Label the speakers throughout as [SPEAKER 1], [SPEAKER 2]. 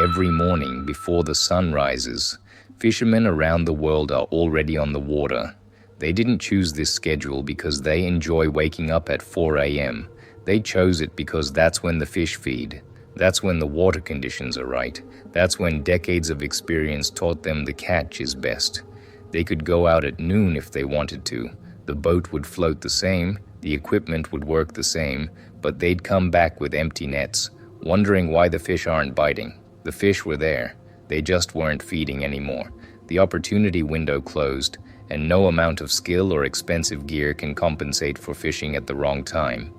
[SPEAKER 1] Every morning before the sun rises, fishermen around the world are already on the water. They didn't choose this schedule because they enjoy waking up at 4 a.m. They chose it because that's when the fish feed. That's when the water conditions are right. That's when decades of experience taught them the catch is best. They could go out at noon if they wanted to. The boat would float the same, the equipment would work the same, but they'd come back with empty nets, wondering why the fish aren't biting. The fish were there. They just weren't feeding anymore. The opportunity window closed, and no amount of skill or expensive gear can compensate for fishing at the wrong time.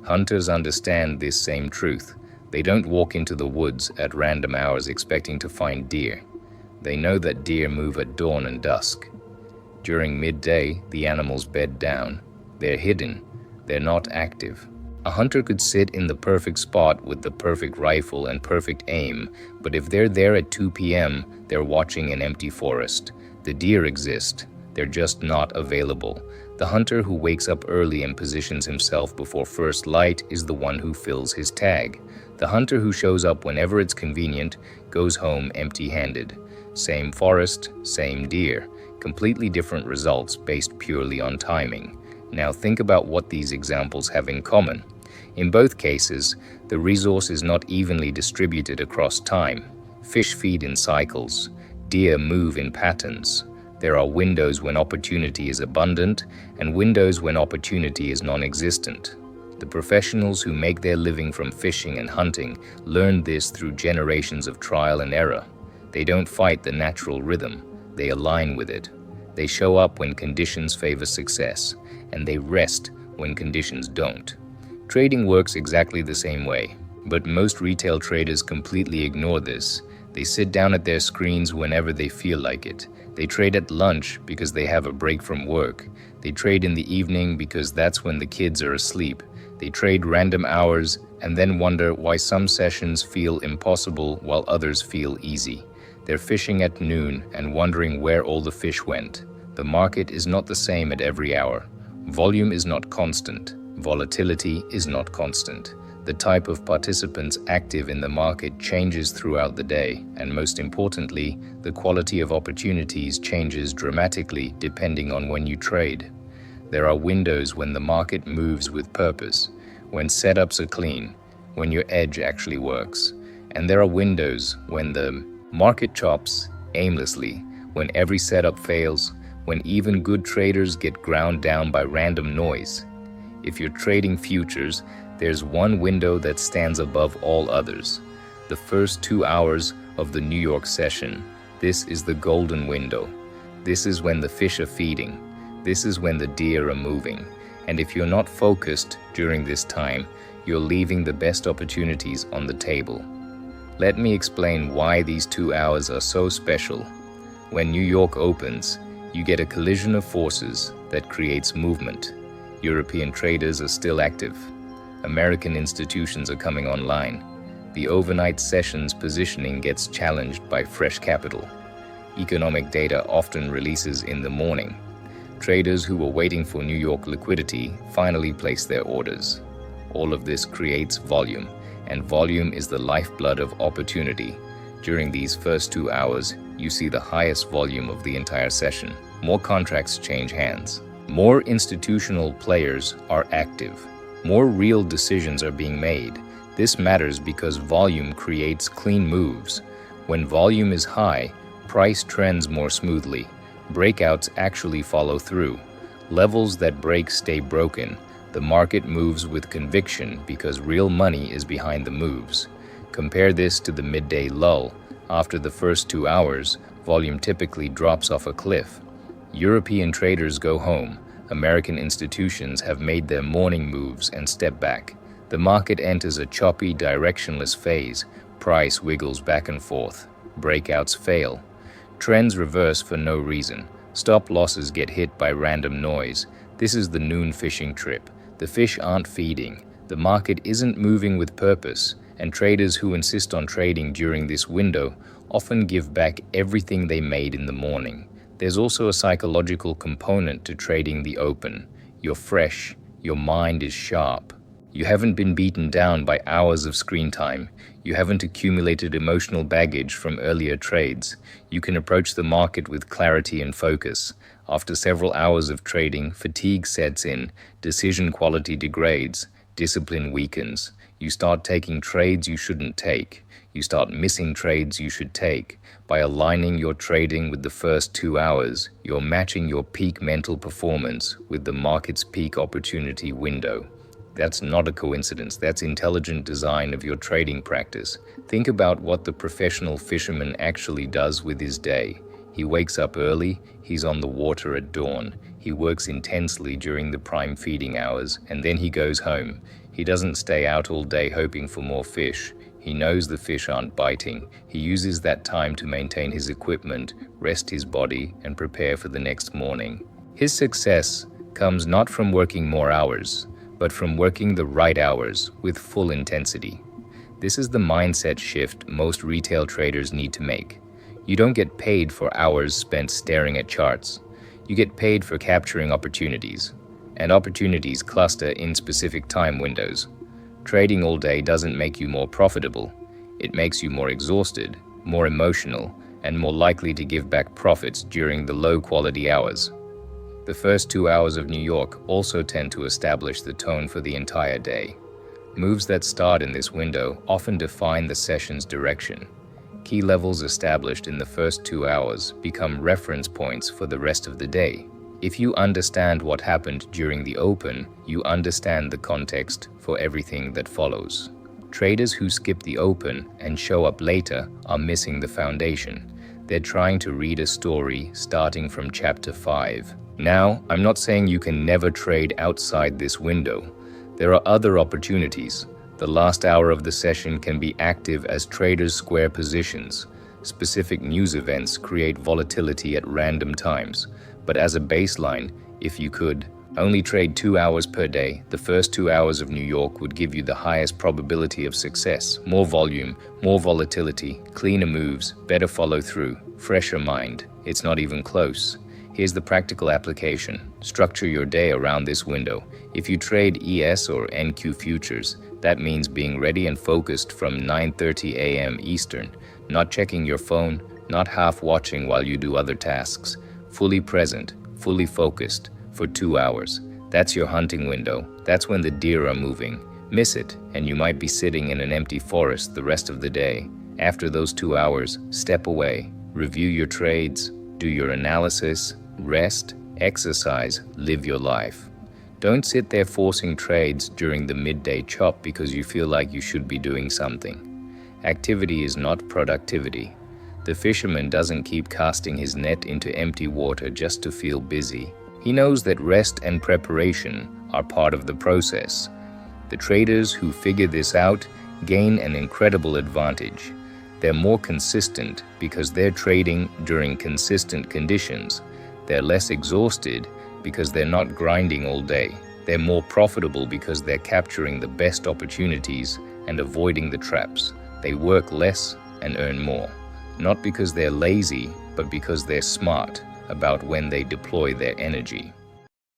[SPEAKER 1] Hunters understand this same truth. They don't walk into the woods at random hours expecting to find deer. They know that deer move at dawn and dusk. During midday, the animals bed down. They're hidden. They're not active. A hunter could sit in the perfect spot with the perfect rifle and perfect aim, but if they're there at 2 p.m., they're watching an empty forest. The deer exist. They're just not available. The hunter who wakes up early and positions himself before first light is the one who fills his tag. The hunter who shows up whenever it's convenient goes home empty-handed. Same forest, same deer. Completely different results based purely on timing. Now think about what these examples have in common. In both cases, the resource is not evenly distributed across time. Fish feed in cycles. Deer move in patterns. There are windows when opportunity is abundant and windows when opportunity is non-existent. The professionals who make their living from fishing and hunting learned this through generations of trial and error. They don't fight the natural rhythm. They align with it. They show up when conditions favor success, and they rest when conditions don't. Trading works exactly the same way, but most retail traders completely ignore this. They sit down at their screens whenever they feel like it. They trade at lunch because they have a break from work. They trade in the evening because that's when the kids are asleep. They trade random hours and then wonder why some sessions feel impossible while others feel easy. They're fishing at noon and wondering where all the fish went. The market is not the same at every hour. Volume is not constant. Volatility is not constant. The type of participants active in the market changes throughout the day, and most importantly, the quality of opportunities changes dramatically depending on when you trade. There are windows when the market moves with purpose, when setups are clean, when your edge actually works. And there are windows when the market chops aimlessly, when every setup fails, when even good traders get ground down by random noise. If you're trading futures, there's one window that stands above all others. The first 2 hours of the New York session. This is the golden window. This is when the fish are feeding. This is when the deer are moving. And if you're not focused during this time, you're leaving the best opportunities on the table. Let me explain why these 2 hours are so special. When New York opens, you get a collision of forces that creates movement. European traders are still active. American institutions are coming online. The overnight session's positioning gets challenged by fresh capital. Economic data often releases in the morning. Traders who were waiting for New York liquidity finally place their orders. All of this creates volume, and volume is the lifeblood of opportunity. During these first 2 hours, you see the highest volume of the entire session. More contracts change hands. More institutional players are active. More real decisions are being made. This matters because volume creates clean moves. When volume is high, price trends more smoothly. Breakouts actually follow through. Levels that break stay broken. The market moves with conviction because real money is behind the moves. Compare this to the midday lull. After the first 2 hours, volume typically drops off a cliff. European traders go home. American institutions have made their morning moves and step back. The market enters a choppy, directionless phase. Price wiggles back and forth. Breakouts fail. Trends reverse for no reason. Stop losses get hit by random noise. This is the noon fishing trip. The fish aren't feeding. The market isn't moving with purpose, and traders who insist on trading during this window often give back everything they made in the morning. There's also a psychological component to trading the open. You're fresh, your mind is sharp. You haven't been beaten down by hours of screen time. You haven't accumulated emotional baggage from earlier trades. You can approach the market with clarity and focus. After several hours of trading, fatigue sets in, decision quality degrades, discipline weakens. You start taking trades you shouldn't take. You start missing trades you should take. By aligning your trading with the first 2 hours, you're matching your peak mental performance with the market's peak opportunity window. That's not a coincidence. That's intelligent design of your trading practice. Think about what the professional fisherman actually does with his day. He wakes up early, he's on the water at dawn. He works intensely during the prime feeding hours, and then he goes home. He doesn't stay out all day hoping for more fish. He knows the fish aren't biting. He uses that time to maintain his equipment, rest his body, and prepare for the next morning. His success comes not from working more hours, but from working the right hours with full intensity. This is the mindset shift most retail traders need to make. You don't get paid for hours spent staring at charts. You get paid for capturing opportunities, and opportunities cluster in specific time windows. Trading all day doesn't make you more profitable. It makes you more exhausted, more emotional, and more likely to give back profits during the low-quality hours. The first 2 hours of New York also tend to establish the tone for the entire day. Moves that start in this window often define the session's direction. Key levels established in the first 2 hours become reference points for the rest of the day. If you understand what happened during the open, you understand the context for everything that follows. Traders who skip the open and show up later are missing the foundation. They're trying to read a story starting from chapter 5. Now, I'm not saying you can never trade outside this window. There are other opportunities. The last hour of the session can be active as traders square positions. Specific news events create volatility at random times. But as a baseline, if you could only trade 2 hours per day, the first 2 hours of New York would give you the highest probability of success. More volume, more volatility, cleaner moves, better follow through, fresher mind. It's not even close. Here's the practical application. Structure your day around this window. If you trade ES or NQ futures, that means being ready and focused from 9:30 a.m. Eastern, not checking your phone, not half watching while you do other tasks. Fully present, fully focused for 2 hours. That's your hunting window. That's when the deer are moving. Miss it, and you might be sitting in an empty forest the rest of the day. After those 2 hours, step away, review your trades, do your analysis, rest, exercise, live your life. Don't sit there forcing trades during the midday chop because you feel like you should be doing something. Activity is not productivity. The fisherman doesn't keep casting his net into empty water just to feel busy. He knows that rest and preparation are part of the process. The traders who figure this out gain an incredible advantage. They're more consistent because they're trading during consistent conditions. They're less exhausted because they're not grinding all day. They're more profitable because they're capturing the best opportunities and avoiding the traps. They work less and earn more. Not because they're lazy, but because they're smart about when they deploy their energy.